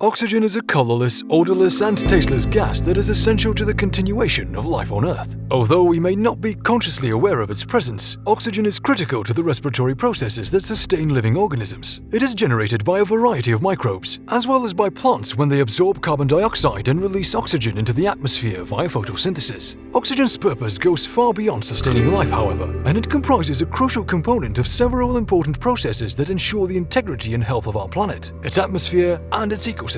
Oxygen is a colourless, odourless and tasteless gas that is essential to the continuation of life on Earth. Although we may not be consciously aware of its presence, oxygen is critical to the respiratory processes that sustain living organisms. It is generated by a variety of microbes, as well as by plants when they absorb carbon dioxide and release oxygen into the atmosphere via photosynthesis. Oxygen's purpose goes far beyond sustaining life, however, and it comprises a crucial component of several important processes that ensure the integrity and health of our planet, its atmosphere, and its ecosystems.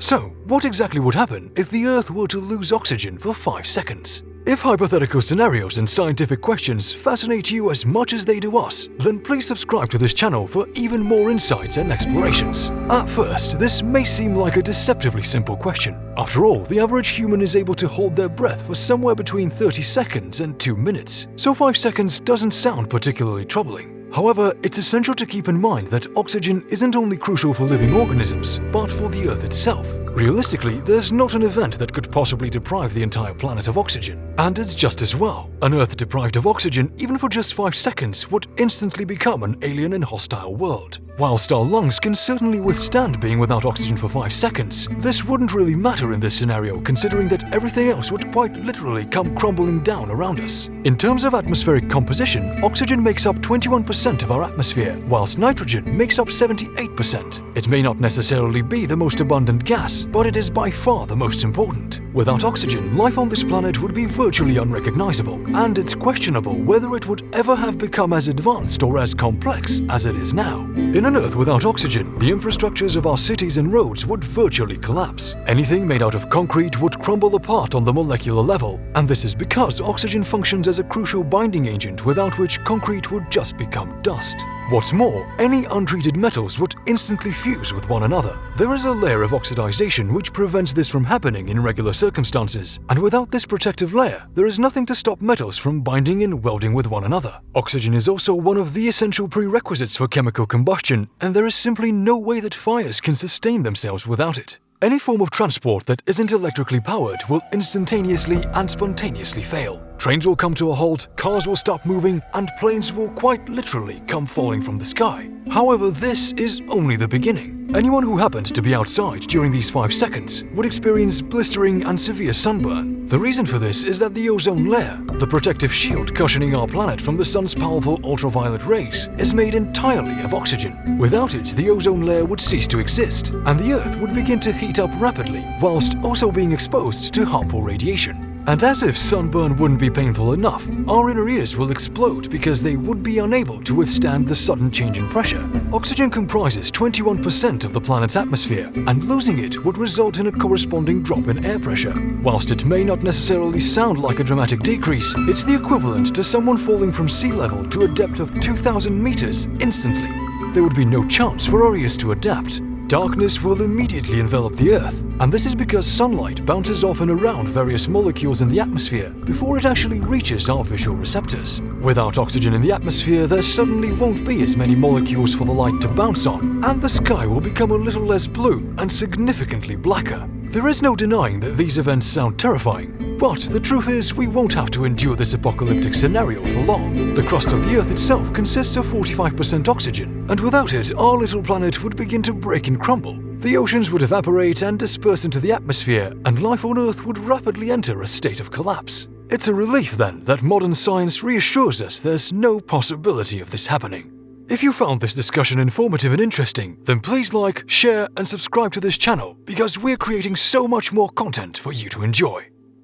So, what exactly would happen if the Earth were to lose oxygen for 5 seconds? If hypothetical scenarios and scientific questions fascinate you as much as they do us, then please subscribe to this channel for even more insights and explorations. At first, this may seem like a deceptively simple question. After all, the average human is able to hold their breath for somewhere between 30 seconds and 2 minutes, so 5 seconds doesn't sound particularly troubling. However, it's essential to keep in mind that oxygen isn't only crucial for living organisms, but for the Earth itself. Realistically, there's not an event that could possibly deprive the entire planet of oxygen. And it's just as well. An Earth deprived of oxygen, even for just 5 seconds, would instantly become an alien and hostile world. Whilst our lungs can certainly withstand being without oxygen for 5 seconds, this wouldn't really matter in this scenario, considering that everything else would quite literally come crumbling down around us. In terms of atmospheric composition, oxygen makes up 21% of our atmosphere, whilst nitrogen makes up 78%. It may not necessarily be the most abundant gas, but it is by far the most important. Without oxygen, life on this planet would be virtually unrecognizable, and it's questionable whether it would ever have become as advanced or as complex as it is now. In an Earth without oxygen, the infrastructures of our cities and roads would virtually collapse. Anything made out of concrete would crumble apart on the molecular level, and this is because oxygen functions as a crucial binding agent without which concrete would just become dust. What's more, any untreated metals would instantly fuse with one another. There is a layer of oxidization which prevents this from happening in regular circumstances, and without this protective layer, there is nothing to stop metals from binding and welding with one another. Oxygen is also one of the essential prerequisites for chemical combustion, and there is simply no way that fires can sustain themselves without it. Any form of transport that isn't electrically powered will instantaneously and spontaneously fail. Trains will come to a halt, cars will stop moving, and planes will quite literally come falling from the sky. However, this is only the beginning. Anyone who happened to be outside during these 5 seconds would experience blistering and severe sunburn. The reason for this is that the ozone layer, the protective shield cushioning our planet from the sun's powerful ultraviolet rays, is made entirely of oxygen. Without it, the ozone layer would cease to exist, and the Earth would begin to heat up rapidly, whilst also being exposed to harmful radiation. And as if sunburn wouldn't be painful enough, our inner ears will explode because they would be unable to withstand the sudden change in pressure. Oxygen comprises 21% of the planet's atmosphere, and losing it would result in a corresponding drop in air pressure. Whilst it may not necessarily sound like a dramatic decrease, it's the equivalent to someone falling from sea level to a depth of 2,000 meters instantly. There would be no chance for our ears to adapt. Darkness will immediately envelop the Earth, and this is because sunlight bounces off and around various molecules in the atmosphere before it actually reaches our visual receptors. Without oxygen in the atmosphere, there suddenly won't be as many molecules for the light to bounce on, and the sky will become a little less blue and significantly blacker. There is no denying that these events sound terrifying, but the truth is we won't have to endure this apocalyptic scenario for long. The crust of the Earth itself consists of 45% oxygen, and without it, our little planet would begin to break and crumble. The oceans would evaporate and disperse into the atmosphere, and life on Earth would rapidly enter a state of collapse. It's a relief, then, that modern science reassures us there's no possibility of this happening. If you found this discussion informative and interesting, then please like, share, and subscribe to this channel because we're creating so much more content for you to enjoy.